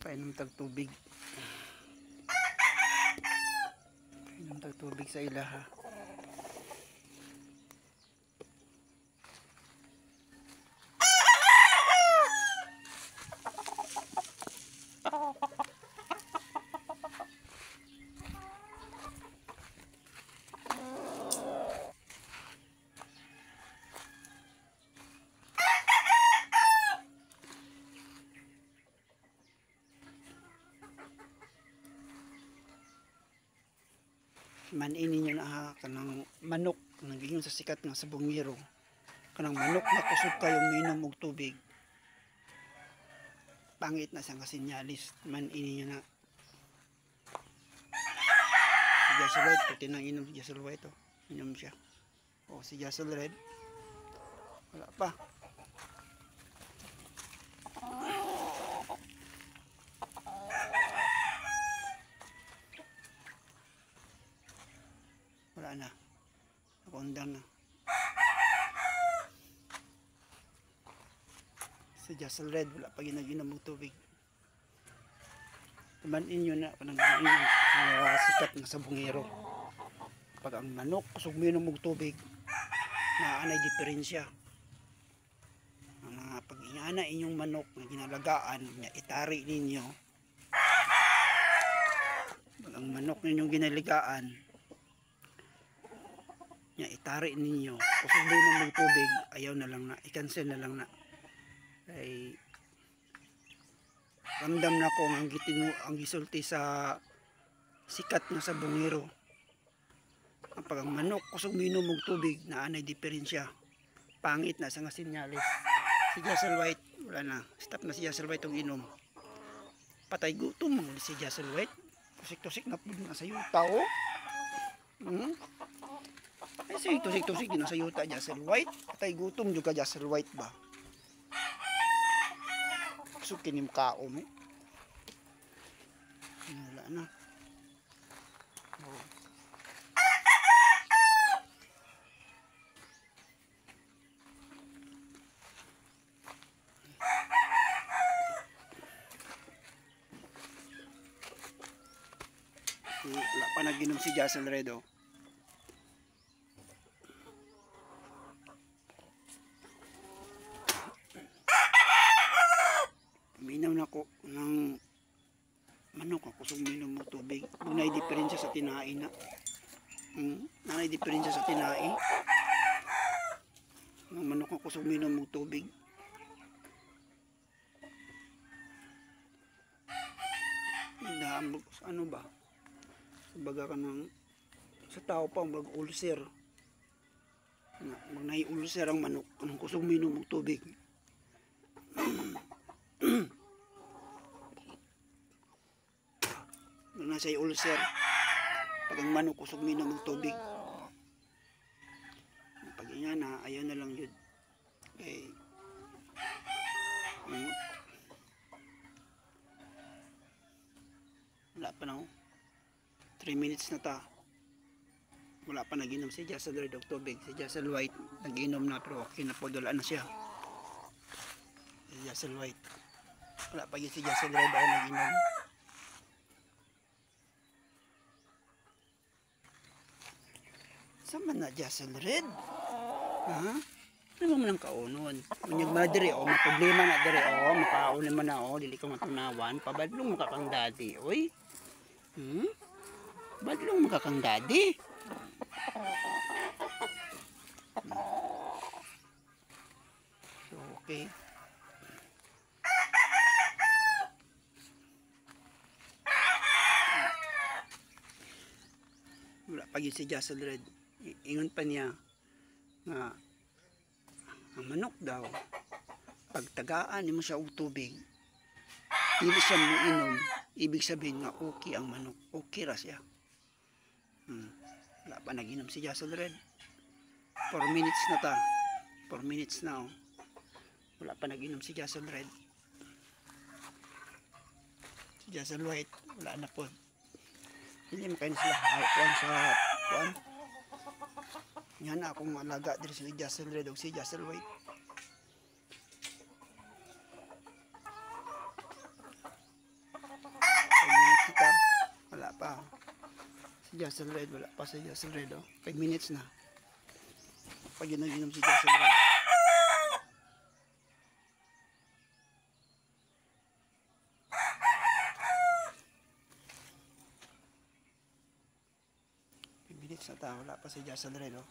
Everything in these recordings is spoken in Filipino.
Painom tag tubig. Painom tag tubig sa ilaha. Manini nyo na kanang manok naging sa sikat nga sa bungiro, kanang manok na kusog kayong minom og tubig, pangit na siyang kasinyalis. Manini nyo na si Jassel White, pati nang inom si Jassel White, inom siya. O si Jassel Red wala pa. Wala na, nakundang na. Si Jassel Red wala pa ginaginom ng tubig. Tumanin nyo na kanang sikat nga sa bungero. Pag ang manok kusog minom og tubig, naanay diferensya. Pag inyana inyong manok na ginalagaan nya itari ninyo, pag ang manok ninyong ginalagaan nya itari ninyo kusog minom og tubig, ayaw na lang na, i-cancel na lang na. Ay ramdam na ko ang gisulti sa sikat nga sa bungero. Pag ang manok kusog minom og tubig, naanay diferensya, pangit na sa nga sinyalis. Si Jassel White wala na, stop na si Jassel White og inom. Patay gutom mo si Jassel White, tusik-tusik na pud na sa yuta. Ay sige, tusik-tusik din na sa yuta Jassel White, patay gutom jud ka Jassel White ba. Kusog kinim kaom wala na. Wala pa naginom si Jassel Red. Minaw na ko ng manok ako kusog minom og tubig. Nanay diferensya sa tinai na. Nanay diferensya sa tinai. Ng manok ako kusog minom og tubig. Ano ba? Baga ka ng sa tao pa mag ulcer na mag nai-ulcer ang manok anong kusog minom og tubig. Mag nasay ulcer pag ang manok kusog minom og tubig. Pag inya na ayaw na lang yun kay wala pa na 3 minutes na ta, wala pa naginom si Jassel Red og tubig. Si Jassel White naginom na pero okay na po, wala na siya. Si Jassel White wala pa yun, si Jassel Red ako naginom. Sama na Jassel Red ano man ang kaunon unyag mga diri may problema na diri makaunin man na dili ka matunawan, pabadlong makakang daddy oy. Badlong makakang daddy. So, okay. Wala pa yun si Jassel Red. Ingon pa niya nga ang manok daw pagtagaan mo siya og tubig, dili siya mo inom, ibig sabihin nga okay ang manok, okay ra siya. Wala pa naginom si Jassel Red. 4 minutes na ta, 4 minutes na wala pa naginom si Jassel Red. Si Jassel White wala na po, hindi makain sila kuan sa kuan. Yan akong malaga diri si Jassel Red o si Jassel White. Jassel Red, wala pa sa Jassel Red, oh. 5 minutes na. Pag yun nag-inom si Jassel Red. Minutes na ta, wala pa si Jassel Red, oh.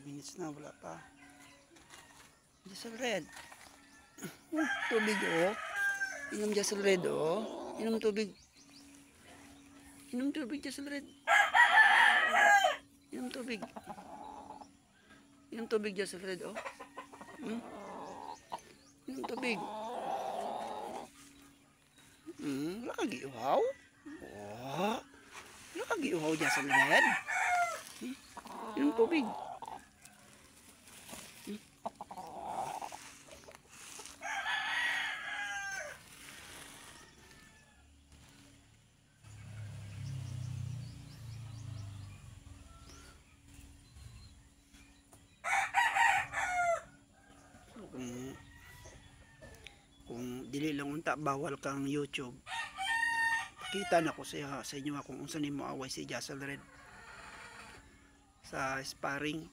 Minutes na, wala pa. Jassel Red. Tubig, oh. Inom Jassel Red, oh. Inom tubig. Inom tubig, Jassel Red. Inom tubig. Inom tubig, Jassel Red, oh. Inom tubig. Wala ka giuhaw? Oh. Wala ka giuhaw, Jassel Red. Inom tubig. Kung dili lang unta bawal kang YouTube, pakita na ko sa inyo kung unsa nimo away si Jassel Red sa sparring.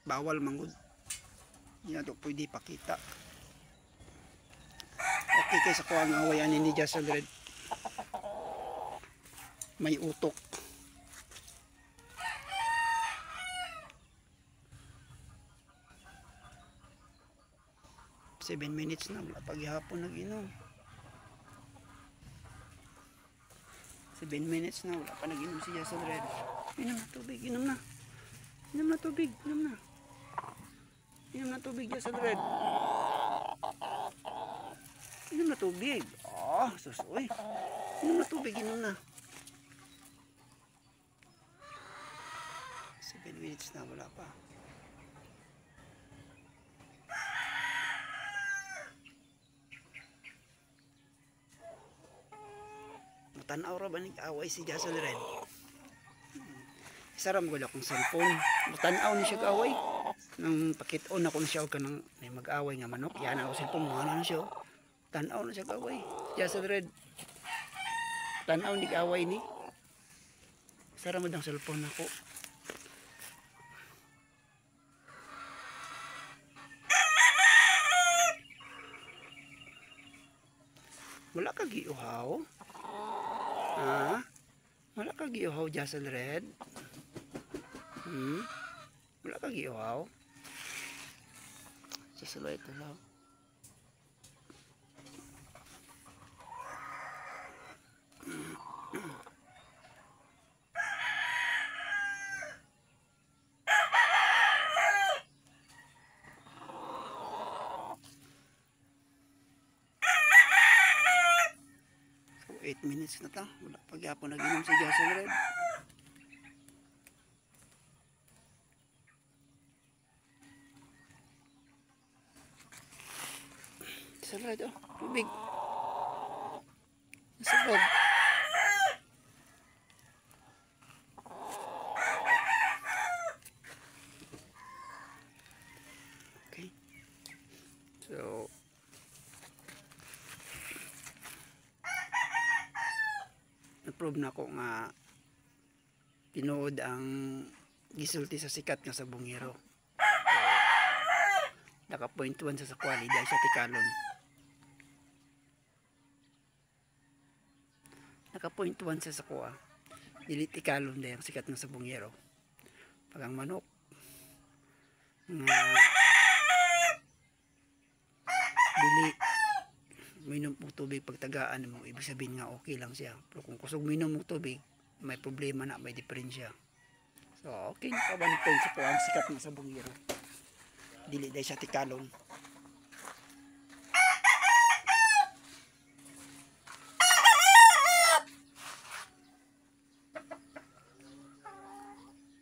Bawal manggod, hindi na to pwede pakita. Okay, kaysa ko ang awayan ni Jassel Red, may utok. 7 minutes na, wala paghihapon nag-inom. 7 minutes na, wala pa nag-inom si Jassel Red. Inom na tubig, inom na. Inom na tubig, inom na. Inom na tubig, Jassel Red. Inom na tubig. Oh, susoy. Inom na tubig, inom na. 7 minutes na, wala pa. Tanaw ra ba nag-away si Jassel Red? Saram ko akong cellphone. Tanaw ni siya away. Nang pakit-on ako na siya kanang mag-away nga manok. Yan ako cellphone mo na siya. Tanaw na siya away. Jassel Red. Tanaw ni away ni. Saram mo dang cellphone ako. Wala ka giuhaw? Wala ka giuhaw, Jassel Red? Wala ka giuhaw? Sasalay ito lang. So 8 minutes na ta. Wala pagyapon nag-inom si Jassel Red. Jassel Red, oh, tubig. Nasa loob. Okay. So na-prove na ko nga tinuod ang gisulti sa sikat nga sa bungero. Naka point 1 sa sakwali dahil sa tikalon. Naka point 1 sa sakwa. Dili tikalon dahil ang sikat nga sa bungero. Pag ang manok nga dili minom mo tubig pagtagaan mo, ibig sabihin nga okay lang siya. Pero kung kusog minom mo tubig, may problema na, may diferensya. So okay na ka 1 point sa po ang sikat nga sa bungero. Dili dahil sa tikalon.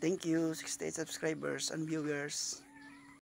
Thank you 68 subscribers and viewers.